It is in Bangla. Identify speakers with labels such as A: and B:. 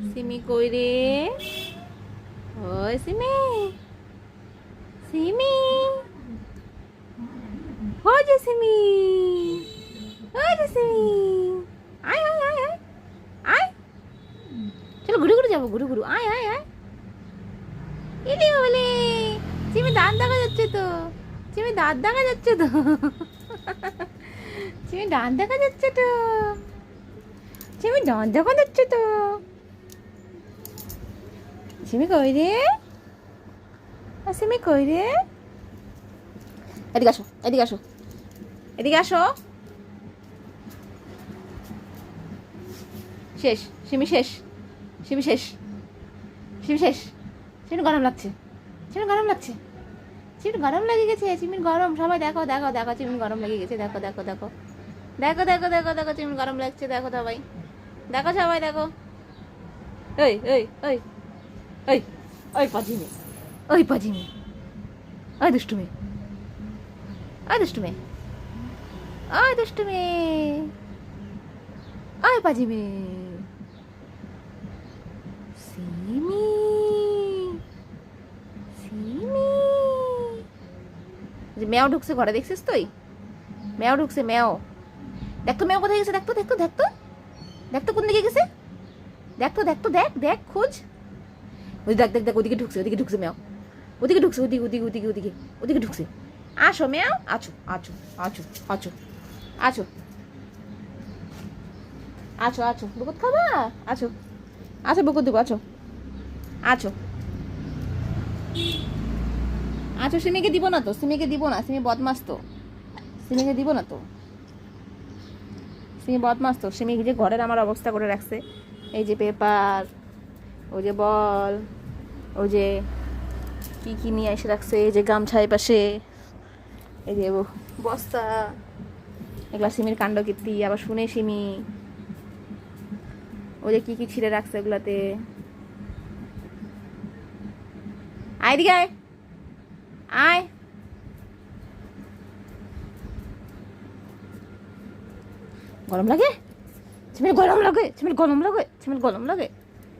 A: সিমি কই রে? ওই সিমি, সিমি, ওই যে সিমি, ওই যে সিমি, আয় আয় আয় আয় আয়, চলো ঘুরে ঘুরে যাবো, ঘুরে ঘুরে আয় আয় আয়। ইলি বলে সিমি দাঁত দেখা যাচ্ছে তো, সিমি দাঁত দেখা যাচ্ছে তো, সিমি দাঁত দেখা যাচ্ছে তো, সিমি দাঁত দেখা যাচ্ছে তো। সিমি কই রে? সিমি কই রে? এদিকে আসো, এদিকে আসো, এদিকে আসো। শেষ, সিমি শেষ, সিমি শেষ, সিমি শেষ। সিমির গরম লাগছে, সিমির গরম লাগছে, সিমির গরম লেগে গেছে, সিমির গরম। সবাই দেখো দেখো দেখো, সিমির গরম লেগে গেছে, দেখো দেখো দেখো দেখো দেখো দেখো দেখো, সিমির গরম লাগছে, দেখো সবাই দেখো, সবাই দেখো। ওই ওই ওই ওই ওই পাজিমি, ওই পাজিমি, ওই দুষ্টু মেয়ে, ওই দুষ্টু মেয়ে, ওই দুষ্টু মেয়ে, ওই পাজিমি। সিমি, সিমি, যে ম্যাও ঢুকছে ঘরে, দেখছিস তুই? ম্যাও ঢুকছে, ম্যাও। দেখ তো ম্যাও কোথায় গেছে, দেখ তো দেখ তো দেখ তো দেখ তো কোন দিকে গেছে, দেখ তো দেখ তো দেখ দেখ, খোঁজ। ওই দেখ দেখ দেখ, ওদিকে ঢুকছে, ওদিকে ঢুকছে ম্যাও, ওদিকে ঢুকছে, ওদিকে ওদিকে ওদিকে ওদিকে ওদিকে ঢুকছে। আসো ম্যাও, আছো আছো আছো আছো আছো আছো আছো, বুকুত খাবা? আছো আছো, বুকুত দেবো, আছো আছো আছো। সিমিকে দিব না তো, সিমিকে দিব না, সিমি বদমাস তো, সিমিকে দিব না তো, সিমি বদমাস তো। সিমি যে ঘরের আমার অবস্থা করে রাখছে, এই যে পেপার, ওই যে বল, ওই যে কি কি নিয়ে এসে রাখছে, এই যে গামছা এই পাশে, এই যে বস্তা, এগুলা সিমির কাণ্ড কীর্তি। আবার শুনে সিমি ওই যে কি কি ছিঁড়ে রাখছে এগুলাতে। আয় দিকে আয়, আয়। গরম লাগে, সিমির গরম লাগে, সিমির গরম লাগে, সিমির গরম লাগে।